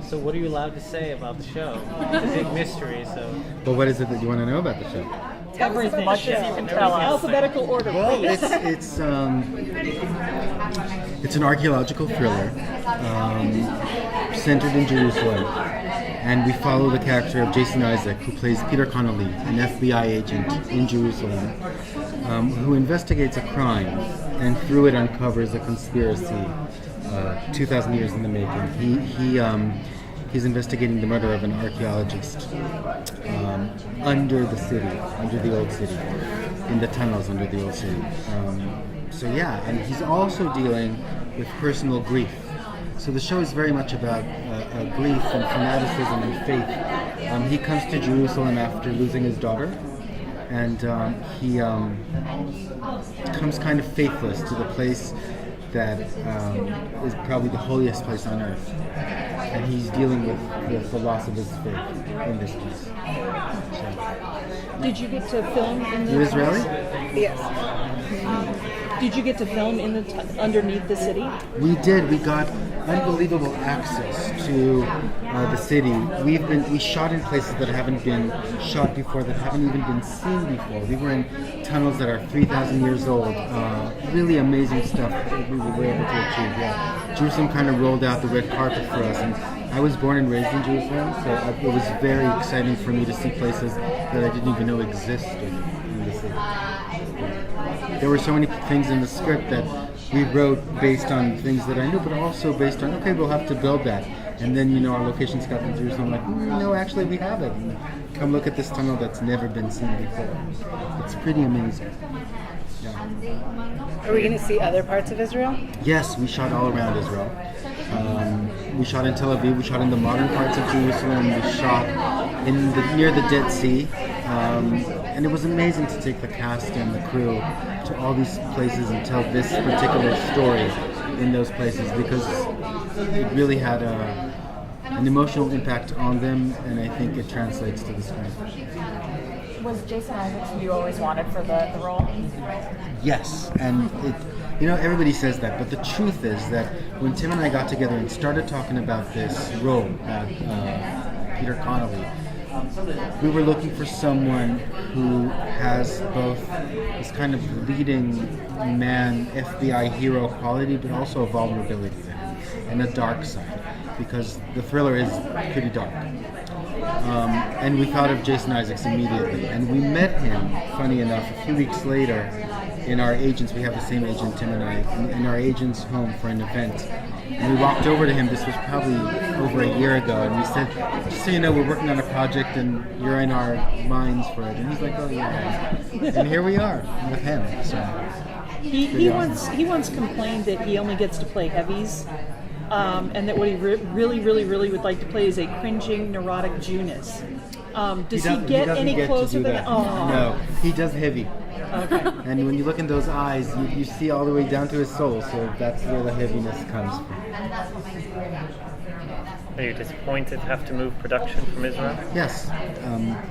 So what are you allowed to say about the show? It's a big mystery, so... But what is it that you want to know about the show? Everything. As much as you can tell us. Alphabetical order, Well, please. it's an archaeological thriller centered in Jerusalem, and we follow the character of Jason Isaac, who plays Peter Connolly, an FBI agent in Jerusalem, who investigates a crime and through it uncovers a conspiracy 2,000 years in the making. He's investigating the murder of an archaeologist under the city, under the old city, in the tunnels under the old city. And he's also dealing with personal grief. So the show is very much about grief and fanaticism and faith. He comes to Jerusalem after losing his daughter, and he comes kind of faithless to the place that is probably the holiest place on earth. And he's dealing with the loss of his faith in this piece. So. Did you get to film in the... You're Israeli? Yes. Did you get to film in the underneath the city? We did. We got unbelievable access to the city. We shot in places that haven't been shot before, that haven't even been seen before. We were in tunnels that are 3,000 years old. Really amazing stuff that we were able to achieve. Yeah. Jerusalem kind of rolled out the red carpet for us, and I was born and raised in Jerusalem, so it was very exciting for me to see places that I didn't even know existed in the city. There were so many things in the script that we wrote based on things that I knew, but also based on, okay, we'll have to build that. And then, our location scout in Jerusalem, like, no, actually we have it. And come look at this tunnel that's never been seen before. It's pretty amazing. Yeah. Are we going to see other parts of Israel? Yes, we shot all around Israel. We shot in Tel Aviv, we shot in the modern parts of Jerusalem, we shot near the Dead Sea. And it was amazing to take the cast and the crew to all these places and tell this particular story in those places, because it really had an emotional impact on them, and I think it translates to the screen. Was Jason Isaacs who you always wanted for the role? Yes, and everybody says that, but the truth is that when Tim and I got together and started talking about this role, Peter Connolly, we were looking for someone who has both this kind of leading man, FBI hero quality, but also a vulnerability there, and a dark side, because the thriller is pretty dark. And we thought of Jason Isaacs immediately, and we met him, funny enough, a few weeks later in our agents. We have the same agent, Tim and I, in our agent's home for an event. And we walked over to him, this was probably over a year ago, and we said, just so you know, we're working on a project and you're in our minds for it. And he's like, oh yeah. And here we are with him. So He once complained that he only gets to play heavies, and that what he really would like to play is a cringing, neurotic Junus. Does he get any closer than that? Oh. No, he does heavy. Okay. And when you look in those eyes, you see all the way down to his soul, so that's where the heaviness comes from. Are you disappointed to have to move production from Israel? Yes,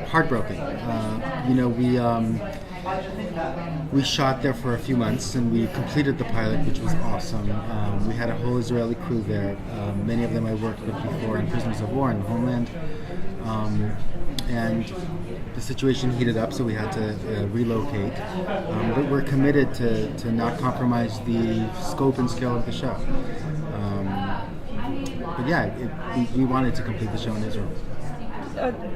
heartbroken. We shot there for a few months, and we completed the pilot, which was awesome. We had a whole Israeli crew there. Many of them I worked with before in prisoners of war in Homeland. And the situation heated up, so we had to relocate. But we're committed to not compromise the scope and scale of the show. But yeah, we wanted to complete the show in Israel.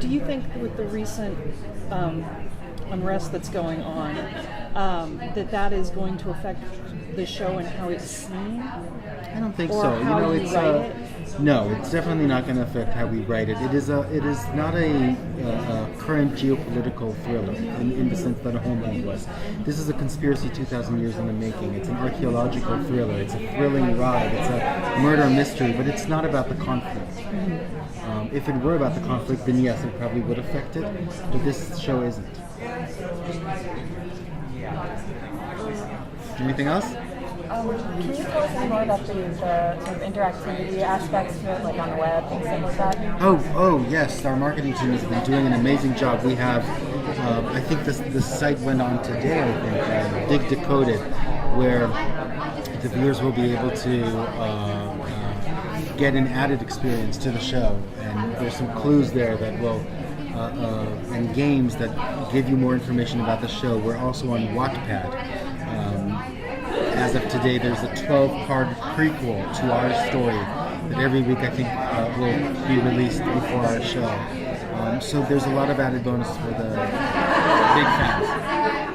Do you think with the recent unrest that's going on, that is going to affect the show and how it's seen? I don't think or so. How you write it? No, it's definitely not going to affect how we write it. It is not a current geopolitical thriller in the sense that a Homeland was. This is a conspiracy 2,000 years in the making. It's an archaeological thriller. It's a thrilling ride. It's a murder mystery, but it's not about the conflict. If it were about the conflict, then yes, it probably would affect it. But this show isn't. Anything else? Can you tell us any more about the sort of interactivity aspects to it, like on the web, things like that? Oh, yes. Our marketing team has been doing an amazing job. We have, I think the site went on today, I think, Big Decoded, where the viewers will be able to get an added experience to the show, and there's some clues there that will, and games that give you more information about the show. We're also on Wattpad. As of today, there's a 12-part prequel to our story that every week I think will be released before our show. So there's a lot of added bonus for the big fans.